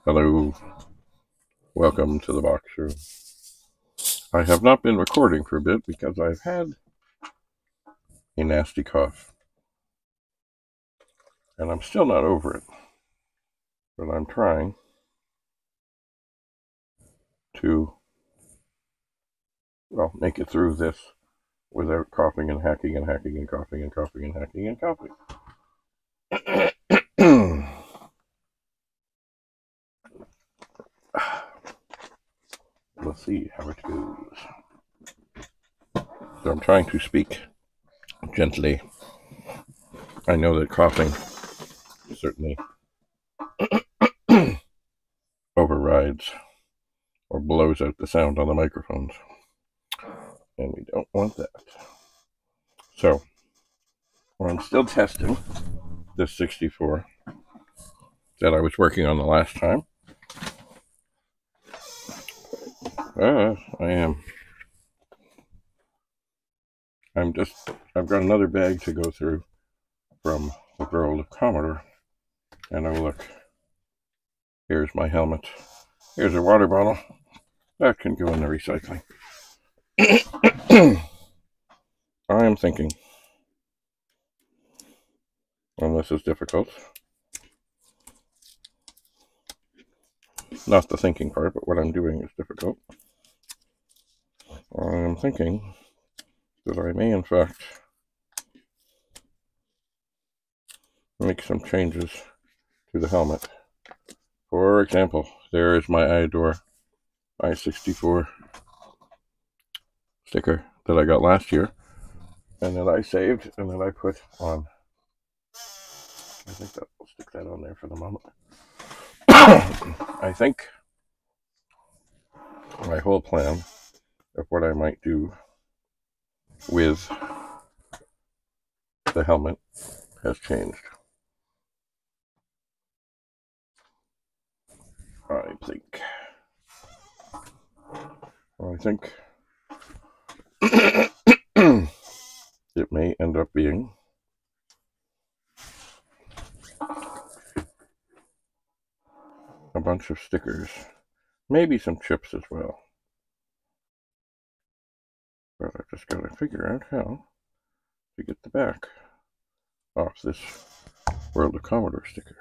Hello, welcome to the box room. I have not been recording for a bit because I've had a nasty cough. And I'm still not over it. But I'm trying to, make it through this without coughing and hacking and hacking and coughing and coughing and hacking and coughing. Let's see how it goes. So I'm trying to speak gently. I know that coughing certainly overrides or blows out the sound on the microphones. And we don't want that. So, I'm still testing this 64 that I was working on the last time. I've got another bag to go through from the World of Commodore. And oh look, here's my helmet. Here's a water bottle. That can go in the recycling. I am thinking, and this is difficult, not the thinking part, but what I'm doing is difficult. I am thinking that I may in fact make some changes to the helmet. For example, there is my iAdore i64 sticker that I got last year and that I saved and that I put on. I think that we'll stick that on there for the moment. I think my whole plan of what I might do with the helmet has changed. I think it may end up being a bunch of stickers, maybe some chips as well. But I've just got to figure out how to get the back off this World of Commodore sticker.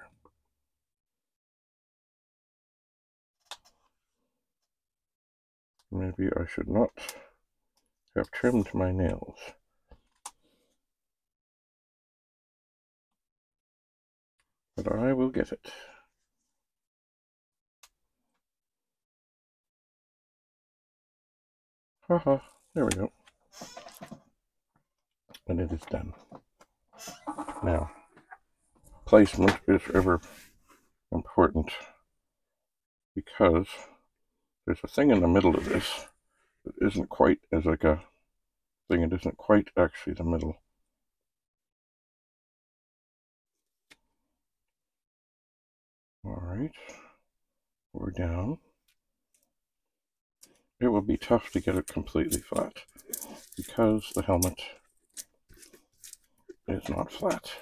Maybe I should not have trimmed my nails. But I will get it. Haha, there we go. And it is done. Now, placement is ever important because there's a thing in the middle of this that isn't quite as like a thing. It isn't quite actually the middle. Alright, we're down. It will be tough to get it completely flat because the helmet is not flat.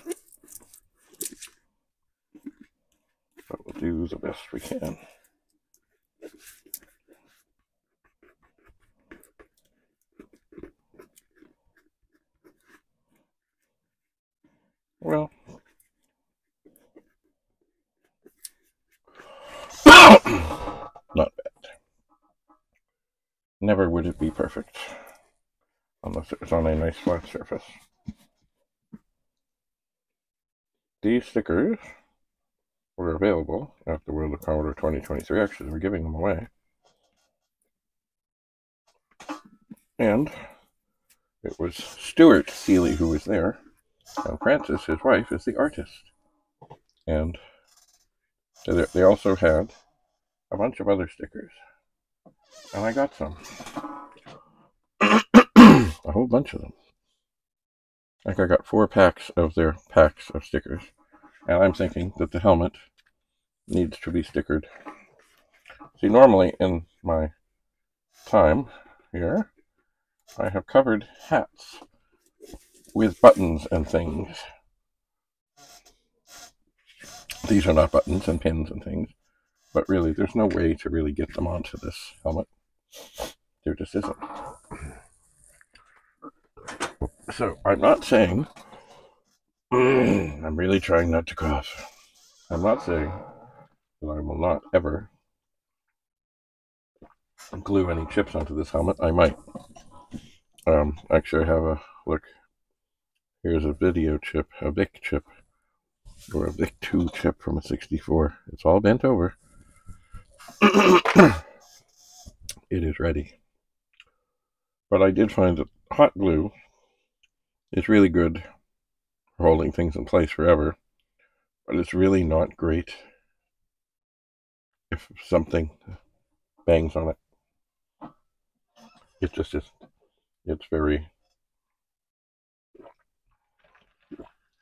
But we'll do the best we can. Well, not bad. Never would it be perfect unless it was on a nice flat surface. These stickers were available at the World of Commodore 2023. Actually, we're giving them away. And it was Stuart Seeley who was there, and Frances, his wife, is the artist. And they also had a bunch of other stickers. And I got some. A whole bunch of them. Like I got 4 packs of their packs of stickers. And I'm thinking that the helmet needs to be stickered. See, normally in my time here, I have covered hats with buttons and things. These are not buttons and pins and things. But really, there's no way to really get them onto this helmet. There just isn't. So, I'm not saying, I'm really trying not to cough. I'm not saying that I will not ever glue any chips onto this helmet. I might. Actually, I have a, look, here's a video chip, a VIC chip, or a VIC2 chip from a 64. It's all bent over. It is ready. But I did find that hot glue is really good for holding things in place forever, but it's really not great if something bangs on it. It just isn't. It's very,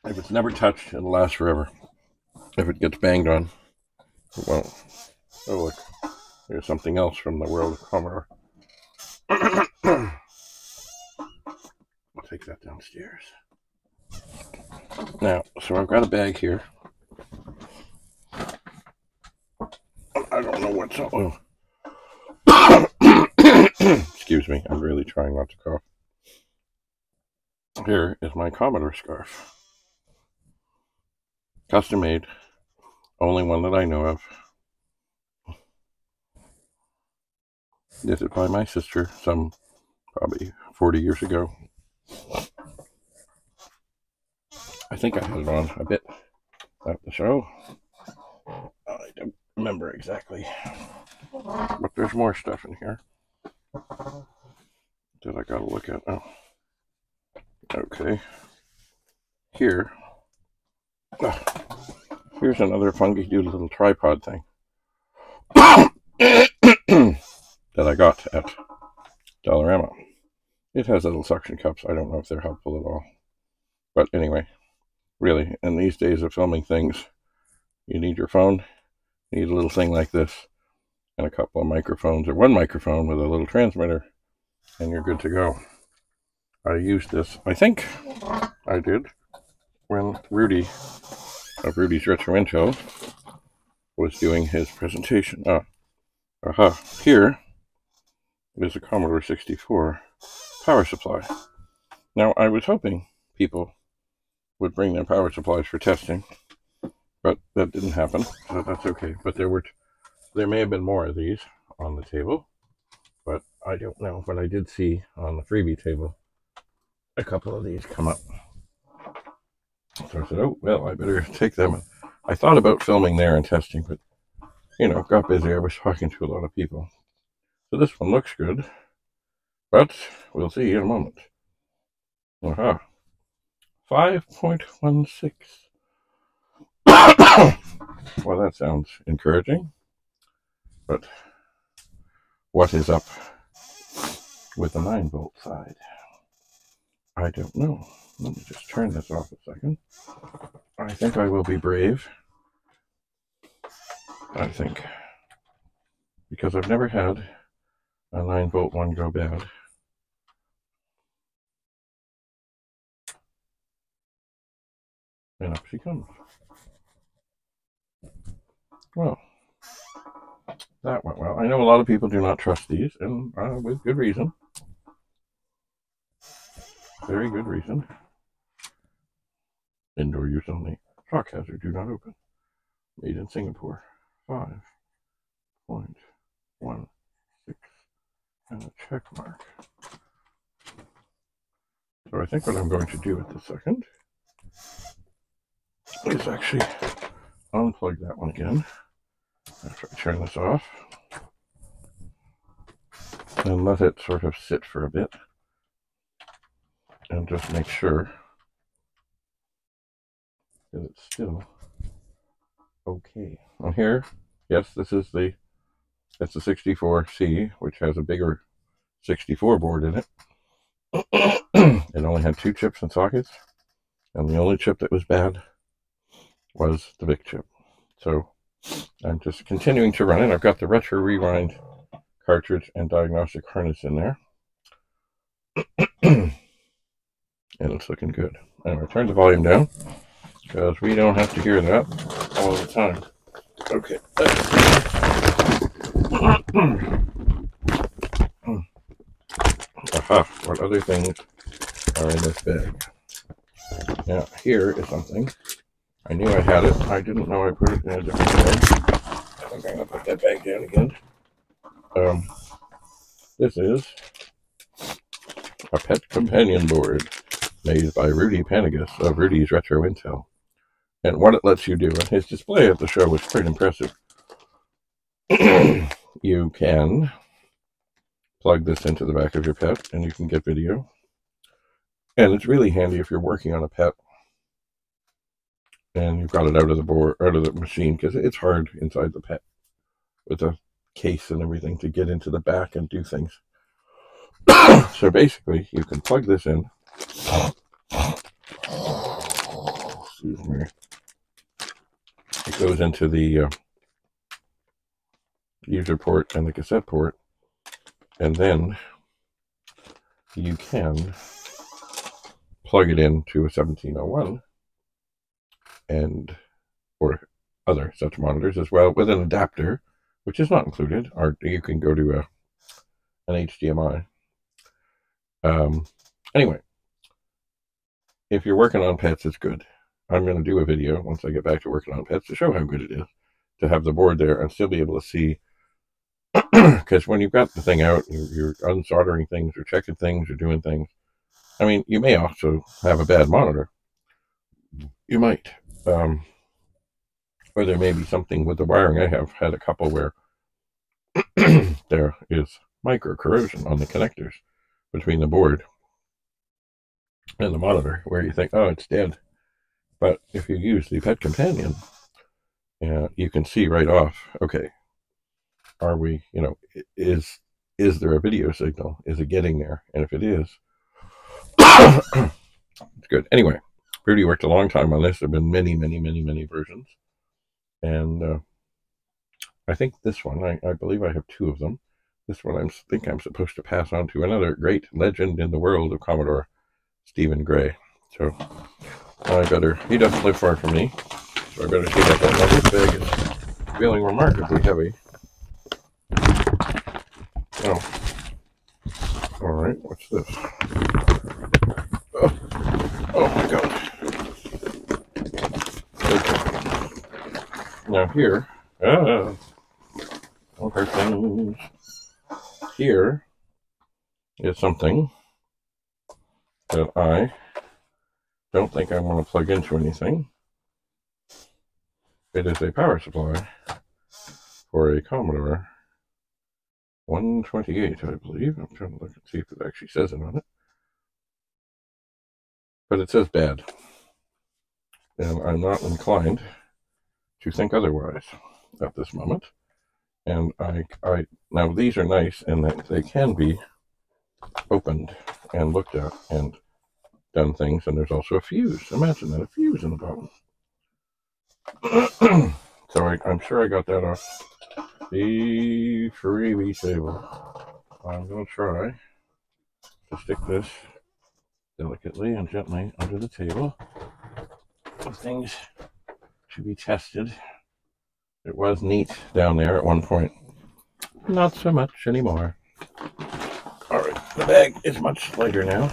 if it's never touched, it'll last forever. If it gets banged on, it won't. Oh look, there's something else from the World of Commodore. I'll take that downstairs. Now, so I've got a bag here. I don't know what's on. Excuse me, I'm really trying not to cough. Here is my Commodore scarf. Custom made. Only one that I know of. Knitted by my sister some probably 40 years ago. I think I had it on a bit at the show. I don't remember exactly. But there's more stuff in here that I gotta look at now. Okay. Here. Here's another funky doodle little tripod thing that I got at Dollarama. It has little suction cups. I don't know if they're helpful at all. But anyway, really, in these days of filming things, you need your phone, you need a little thing like this, and a couple of microphones, or one microphone with a little transmitter, and you're good to go. I used this, I think I did, when Rudy, of Rudy's Retro Info, was doing his presentation. Here is a Commodore 64 power supply. Now, I was hoping people would bring their power supplies for testing, but that didn't happen, so that's okay. But there may have been more of these on the table, but I don't know. But I did see on the freebie table a couple of these come up. So I said, oh, well, I better take them. I thought about filming there and testing, but, you know, got busy. I was talking to a lot of people. So this one looks good, but we'll see in a moment. 5.16. Well, that sounds encouraging, but what is up with the 9-volt side? I don't know. Let me just turn this off a second. I think I will be brave. I think. Because I've never had a 9-volt one go bad. And up she comes. Well, that went well. I know a lot of people do not trust these, and with good reason. Very good reason. Indoor use only. Shock hazard, do not open. Made in Singapore. 5.16. And a check mark. So I think what I'm going to do at this second is actually unplug that one again after I turn this off and let it sort of sit for a bit and just make sure that it's still okay. On here, yes, this is it's the 64C, which has a bigger 64 board in it. It only had 2 chips and sockets, and the only chip that was bad was the VIC chip. So I'm just continuing to run it. I've got the Retro Rewind cartridge and diagnostic harness in there. And it's looking good. Anyway, turn the volume down, because we don't have to hear that all the time. Okay. other things are in this bag. Now, here is something. I knew I had it. I didn't know I put it in a different bag. I think I'm going to put that bag down again. This is a pet companion board made by Rudy Panagas of Rudy's Retro Intel. And what it lets you do, and his display at the show was quite impressive. You can plug this into the back of your pet and you can get video. And it's really handy if you're working on a pet and you've got it out of the board, out of the machine, because it's hard inside the pet with the case and everything to get into the back and do things. So basically, you can plug this in. Excuse me. It goes into the user port and the cassette port, and then you can plug it into a 1701 and or other such monitors as well with an adapter, which is not included, or you can go to an HDMI. Anyway, if you're working on pets, it's good. I'm going to do a video once I get back to working on pets to show how good it is to have the board there and still be able to see. Because when you've got the thing out, you're unsoldering things or checking things or doing things. I mean, you may also have a bad monitor. You might. Or there may be something with the wiring. I have had a couple where there is micro corrosion on the connectors between the board and the monitor, where you think, oh, it's dead. But if you use the Pet Companion, you can see right off, okay, are we, is there a video signal? Is it getting there? And if it is, it's good. Anyway, Rudy worked a long time on this. There have been many, many, many, many versions. And I think this one, I believe I have two of them. This one I think I'm supposed to pass on to another great legend in the world of Commodore, Stephen Gray. So he doesn't live far from me, so I better see about that. Now this bag is feeling remarkably heavy. Oh. Alright, what's this? Oh my god. Okay. Now here, don't hurt things. Here is something that I don't think I want to plug into anything. It is a power supply for a Commodore 128, I believe. I'm trying to look and see if it actually says it on it. But it says bad. And I'm not inclined to think otherwise at this moment. And now these are nice in that they can be opened and looked at and done things. And there's also a fuse. Imagine that, a fuse in the bottom. So I'm sure I got that off the freebie table. I'm going to try to stick this delicately and gently under the table. Things should be tested. It was neat down there at one point. Not so much anymore. Alright, the bag is much lighter now.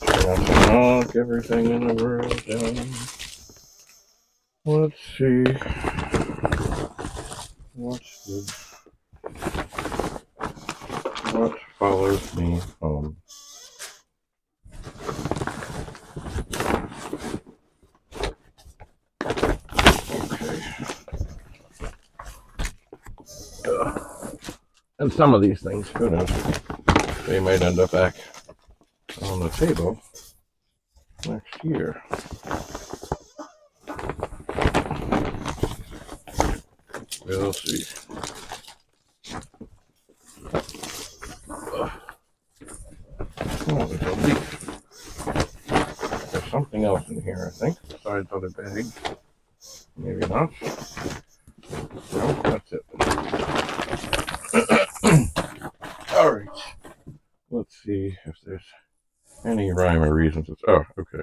Try not to knock everything in the world down. Let's see. What follows me home? And some of these things, who knows, they might end up back on the table next year. We'll see. Oh, there's a leak. There's something else in here, I think, besides other bags. Maybe not. No, that's it. Alright. Let's see if there's any rhyme or reason to... Oh, okay.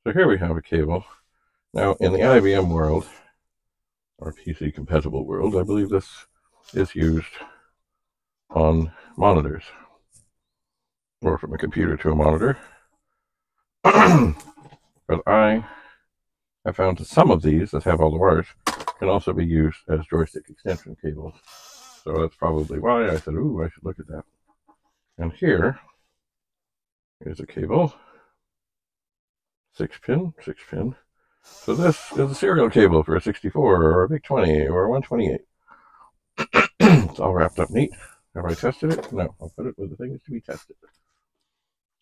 So here we have a cable. Now, in the IBM world, or PC compatible world, I believe this is used on monitors. or from a computer to a monitor. But I have found that some of these that have all the wires can also be used as joystick extension cables. So that's probably why I said, ooh, I should look at that. And here is a cable, 6-pin. So this is a serial cable for a 64 or a VIC-20 or a 128. It's all wrapped up neat. Have I tested it? No, I'll put it where the thing is to be tested.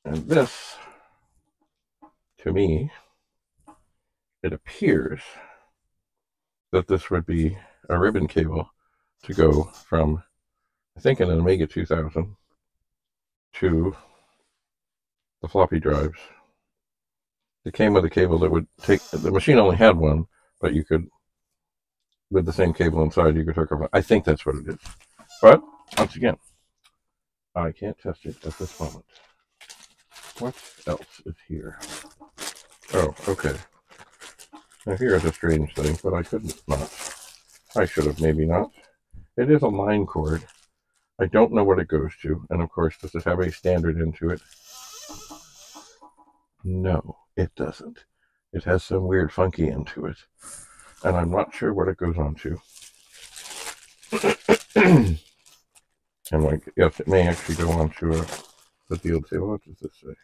And this, to me, it appears that this would be a ribbon cable to go from, I think, an Amiga 2000 to the floppy drives. It came with a cable that would take, the machine only had one, but you could, with the same cable inside, you could hook up. I think that's what it is. But, once again, I can't test it at this moment. What else is here? Oh, okay. Now here's a strange thing, but I couldn't not. I should have maybe not. It is a line cord. I don't know what it goes to, and of course, does it have a standard into it? No, it doesn't. It has some weird funky into it, and I'm not sure what it goes on to. And like, yes, it may actually go on to the deal table. What does this say?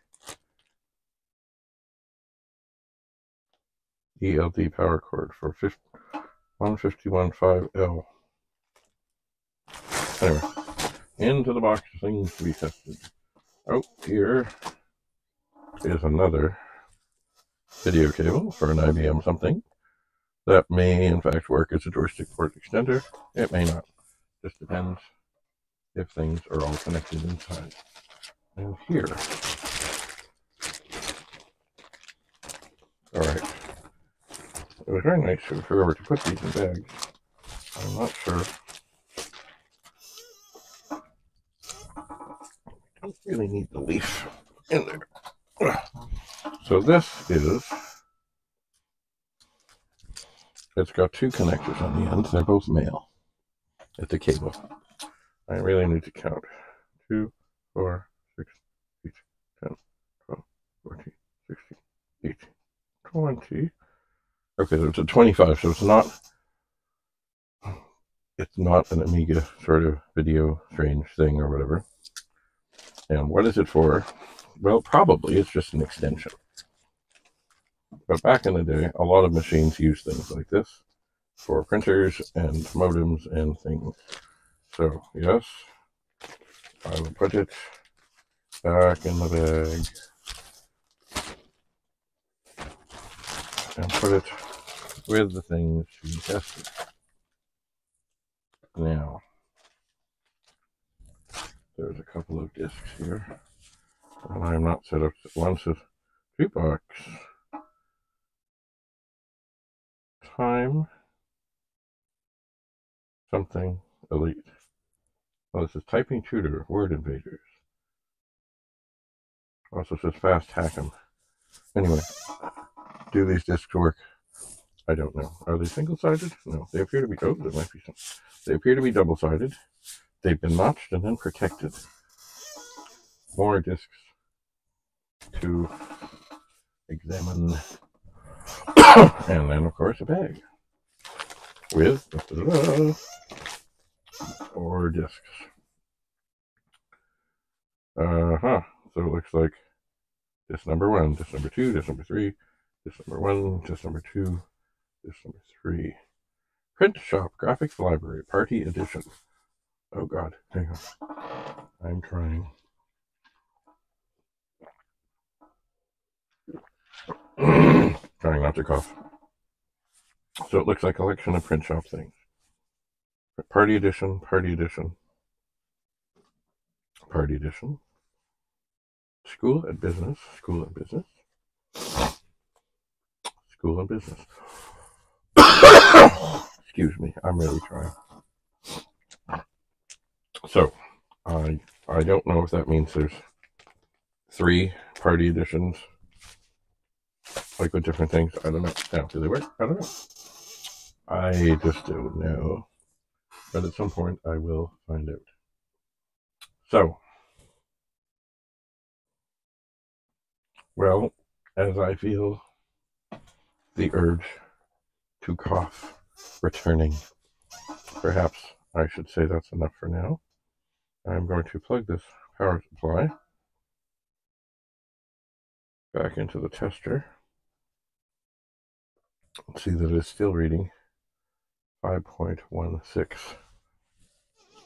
ELD power cord for 151.5L. Anyway, into the box of things to be tested. Oh, here is another video cable for an IBM something that may in fact work as a joystick port extender. It may not. Just depends if things are all connected inside. And here, alright, it was very nice of whoever to put these in bags. I'm not sure. I don't really need the leaf in there. So this is, it's got two connectors on the end. They're both male. It's a cable. I really need to count. 2, 4, 6, 8, 10, 12, 14, 16, 18, 20. Okay, so it's a 25, so it's not an Amiga sort of video strange thing or whatever. And what is it for? Well, probably it's just an extension. But back in the day, a lot of machines used things like this for printers and modems and things. So, yes, I will put it back in the bag and put it with the things to be tested. Now, there's a couple of discs here, and I'm not set up. One says jukebox, time, something, elite. Oh, this is typing tutor, word invaders. Also says fast hack 'em. Anyway, do these discs work? I don't know. Are they single-sided? No, they appear to be, oh, there might be some. They appear to be double-sided. They've been notched and then protected. More discs to examine. And then, of course, a bag with 4 discs. So it looks like disc number 1, disc number 2, disc number 3, disc number 1, disc number 2, disc number 3. Print Shop Graphics Library Party Edition. Oh God, hang on. I'm trying. Trying not to cough. So it looks like a collection of print shop things. Party edition, party edition, party edition. School and business, school and business, school and business. Excuse me, I'm really trying. So, I don't know if that means there's 3 party editions, like with different things. I don't know. Now, do they work? I don't know. I just don't know. But at some point, I will find out. So, Well, as I feel the urge to cough returning, perhaps I should say that's enough for now. I'm going to plug this power supply back into the tester. See that it's still reading 5.16.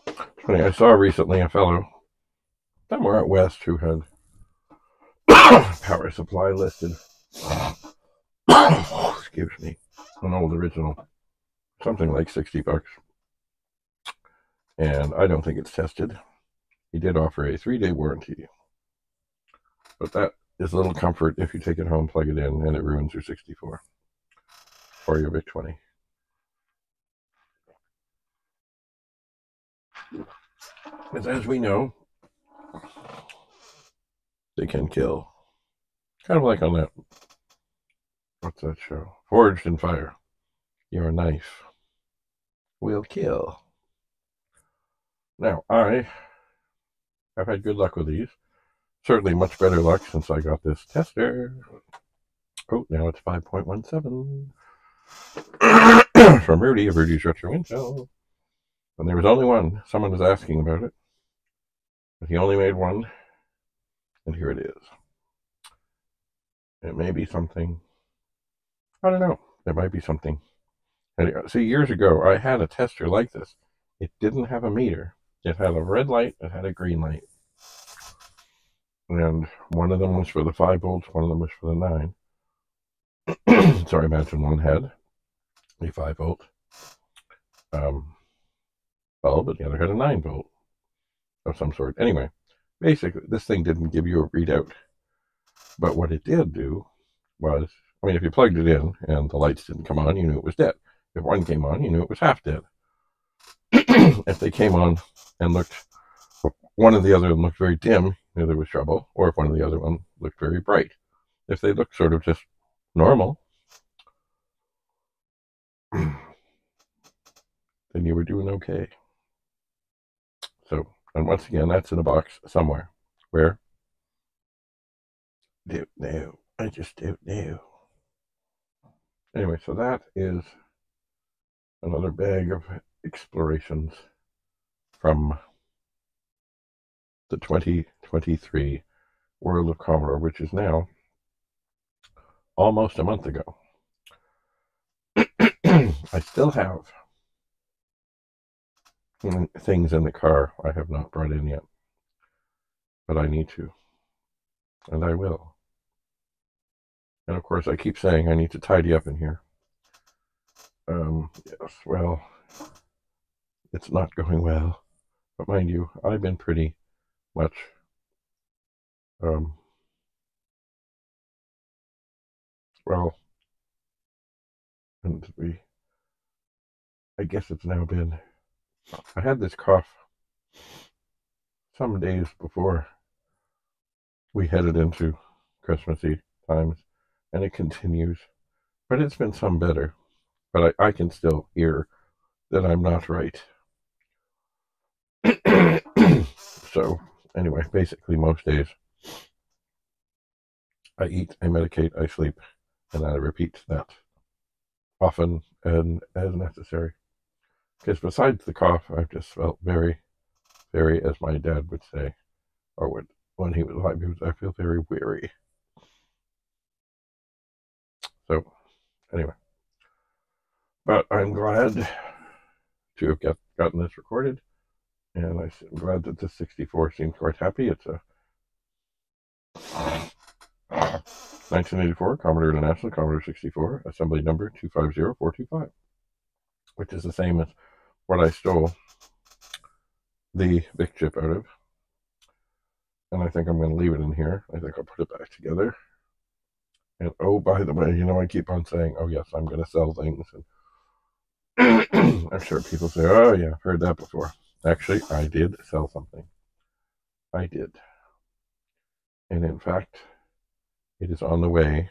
It's funny, I saw recently a fellow somewhere out west who had power supply listed. Excuse me. An old original. Something like $60. And I don't think it's tested. He did offer a 3-day warranty. But that is little comfort if you take it home, plug it in, and it ruins your 64. Or your VIC 20. Because as we know, they can kill. Kind of like on that, what's that show? Forged in Fire. Your knife will kill. Now, I have had good luck with these. Certainly much better luck since I got this tester. Oh, now it's 5.17. From Rudy of Rudy's Retro Intel. And there was only one. Someone was asking about it. But he only made one. And here it is. It may be something. I don't know. It might be something. See, years ago, I had a tester like this. It didn't have a meter. It had a red light. It had a green light. And one of them was for the 5 volts. One of them was for the 9. So I imagine one had a 5 volt bulb, but the other had a 9 volt of some sort. Anyway, basically, this thing didn't give you a readout. But what it did do was, I mean, if you plugged it in and the lights didn't come on, you knew it was dead. If one came on, you knew it was half dead. If they came on and looked, one or the other looked very dim, you knew there was trouble. Or if one or the other one looked very bright. If they looked sort of just normal, then you were doing okay. So, and once again, that's in a box somewhere. Where? Don't know. I just don't know. Anyway, so that is another bag of explorations from the 2023 World of Commodore, which is now almost a month ago. I still have things in the car I have not brought in yet, but I need to, and I will. And of course, I keep saying I need to tidy up in here. Yes, well, it's not going well, but mind you, I've been pretty much well, and I guess it's now been, I had this cough some days before we headed into Christmassy times, and it continues, but it's been some better, but I can still hear that I'm not right. So anyway, basically most days I eat, I medicate, I sleep, and I repeat that often and as necessary. Because besides the cough, I've just felt very, very, as my dad would say, or would when he was alive, I feel very weary. So anyway, but I'm glad to have gotten this recorded, and I'm glad that the 64 seems quite happy. It's a 1984 Commodore International Commodore 64, assembly number 250425, which is the same as what I stole the VIC chip out of. And I think I'm going to leave it in here. I think I'll put it back together. And oh, by the way, you know, I keep on saying, oh yes, I'm going to sell things. And I'm sure people say, oh yeah, I've heard that before. Actually, I did sell something. I did. And in fact, it is on the way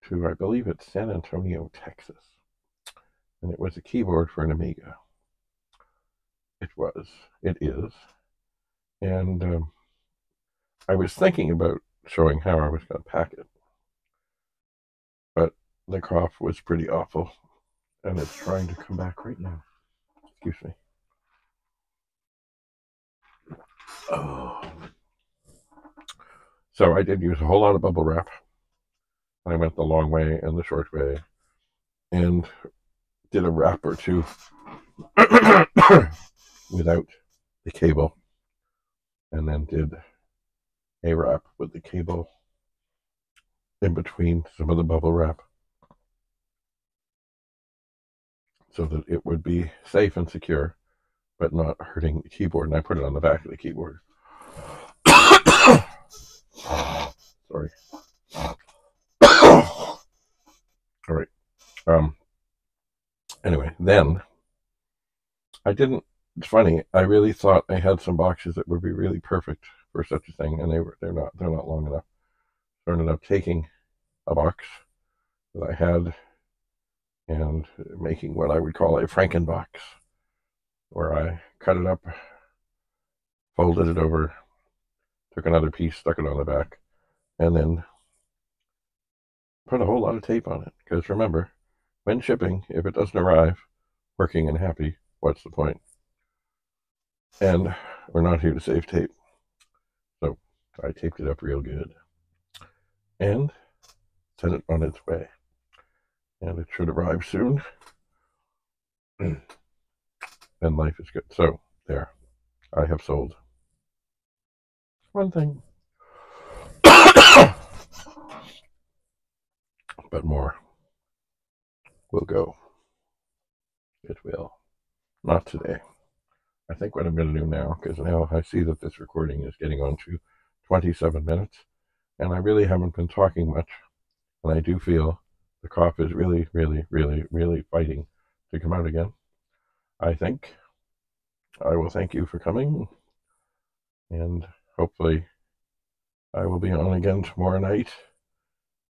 to, I believe it's San Antonio, Texas. And it was a keyboard for an Amiga. It is. And I was thinking about showing how I was going to pack it. But the cough was pretty awful, and it's trying to come back right now. Excuse me. Oh. So I did use a whole lot of bubble wrap. I went the long way and the short way, and did a wrap or two without the cable, and then did a wrap with the cable in between some of the bubble wrap, so that it would be safe and secure, but not hurting the keyboard. And I put it on the back of the keyboard. Sorry. All right. Anyway, then I didn't. It's funny. I really thought I had some boxes that would be really perfect for such a thing, and they're not. They're not long enough. So I ended up taking a box that I had and making what I would call a Frankenbox, where I cut it up, folded it over, took another piece, stuck it on the back, and then put a whole lot of tape on it. Because remember, when shipping, if it doesn't arrive working and happy, what's the point? And we're not here to save tape. So I taped it up real good and sent it on its way. And it should arrive soon. And life is good. So there, I have sold one thing. But more will go. It will. Not today. I think what I'm going to do now, because now I see that this recording is getting on to 27 minutes, and I really haven't been talking much, and I do feel the cough is really, really, really, really fighting to come out again. I think I will thank you for coming, and hopefully I will be on again tomorrow night,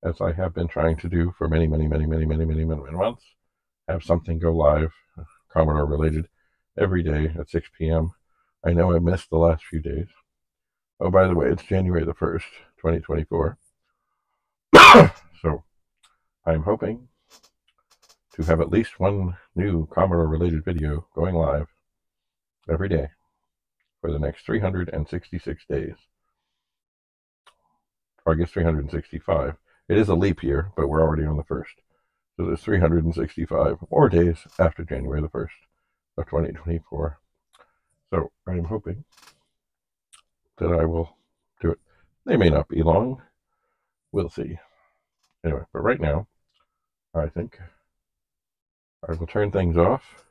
as I have been trying to do for many months. Have something go live, Commodore related, every day at 6 p.m. I know I missed the last few days. Oh, by the way, it's January the 1st, 2024. So I'm hoping to have at least one new Commodore related video going live every day for the next 366 days. Or I guess 365. It is a leap year, but we're already on the 1st. So there's 365 more days after January the 1st of 2024. So I'm hoping that I will do it. They may not be long. We'll see. Anyway, but right now, I think I will turn things off.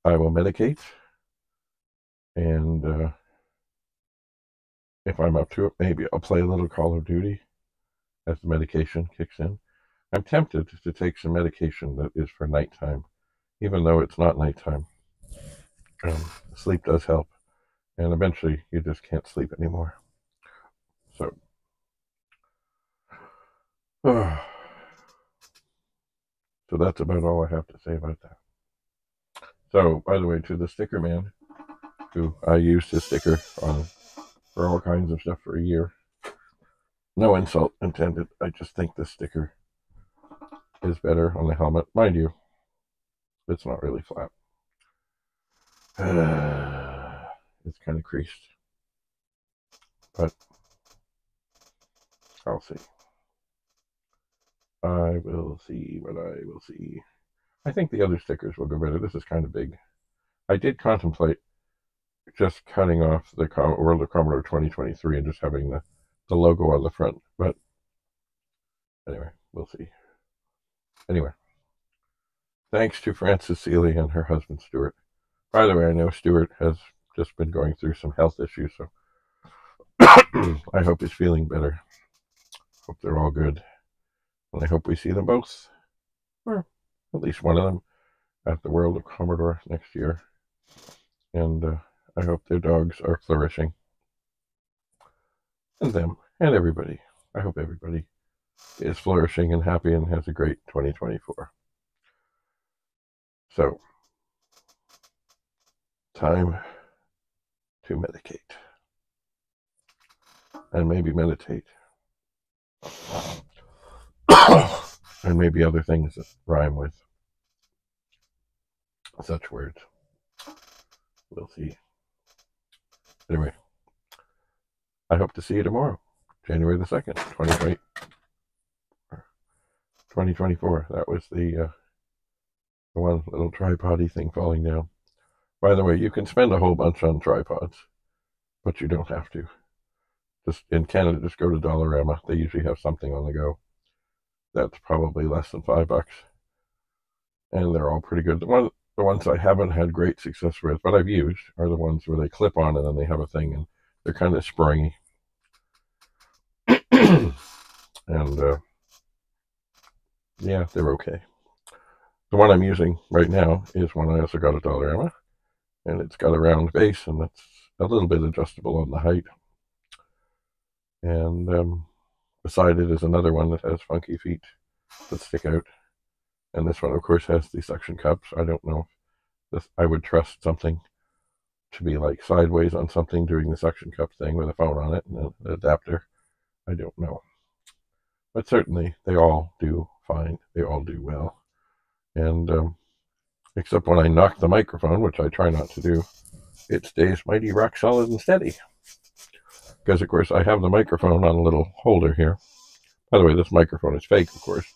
I will medicate. And if I'm up to it, maybe I'll play a little Call of Duty as the medication kicks in. I'm tempted to take some medication that is for nighttime, even though it's not nighttime. Sleep does help, and eventually you just can't sleep anymore. So, so that's about all I have to say about that. So, by the way, to the sticker man, who I used his sticker on for all kinds of stuff for a year. No insult intended. I just think the sticker is better on the helmet. Mind you, it's not really flat. It's kind of creased. But I'll see. I will see what I will see. I think the other stickers will go better. This is kind of big. I did contemplate just cutting off the World of Commodore 2023 and just having the logo on the front. But anyway, we'll see. Anyway, thanks to Frances Seeley and her husband Stuart. By the way, I know Stuart has just been going through some health issues, so I hope he's feeling better. Hope they're all good. And I hope we see them both, or at least one of them, at the World of Commodore next year. And I hope their dogs are flourishing. And them, and everybody. I hope everybody is flourishing and happy and has a great 2024. So, time to medicate. And maybe meditate. and maybe other things that rhyme with such words. We'll see. Anyway, I hope to see you tomorrow, January the 2nd, 2024. That was the one little tripod-y thing falling down. By the way, you can spend a whole bunch on tripods, but you don't have to. Just in Canada, just go to Dollarama. They usually have something on the go. That's probably less than $5, and they're all pretty good. The ones I haven't had great success with, but I've used, are the ones where they clip on and then they have a thing, and they're kind of springy. And yeah, they're okay. The one I'm using right now is one I also got at Dollarama, and it's got a round base, and that's a little bit adjustable on the height. And beside it is another one that has funky feet that stick out. And this one, of course, has the suction cups. I don't know if I would trust something to be like sideways on something doing the suction cup thing with a phone on it and an adapter. I don't know. But certainly, they all do fine. They all do well. And except when I knock the microphone, which I try not to do, it stays mighty rock solid and steady. Because, of course, I have the microphone on a little holder here. By the way, this microphone is fake, of course.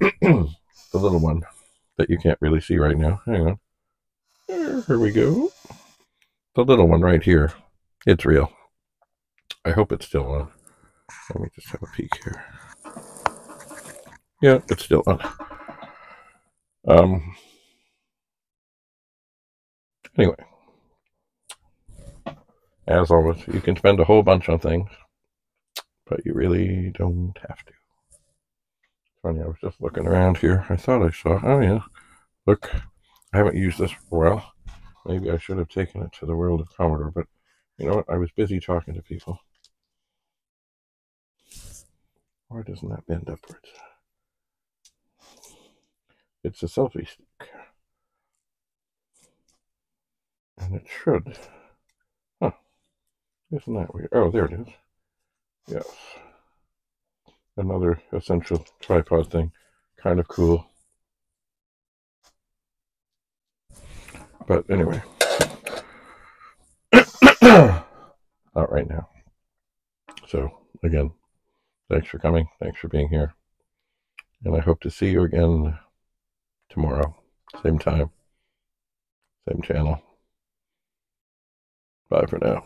The little one that you can't really see right now. Hang on. Here we go. The little one right here. It's real. I hope it's still on. Let me just have a peek here. Yeah, it's still on. Anyway, as always, you can spend a whole bunch on things, but you really don't have to. Funny, I was just looking around here. I thought I saw, oh yeah, look, I haven't used this for a while. Maybe I should have taken it to the World of Commodore, but you know what? I was busy talking to people. Why doesn't that bend upwards? It's a selfie stick. And it should. Huh. Isn't that weird? Oh, there it is. Yes. Another essential tripod thing. Kind of cool. But anyway. Not right now. So, again, thanks for coming. Thanks for being here. And I hope to see you again tomorrow. Same time. Same channel. Bye for now.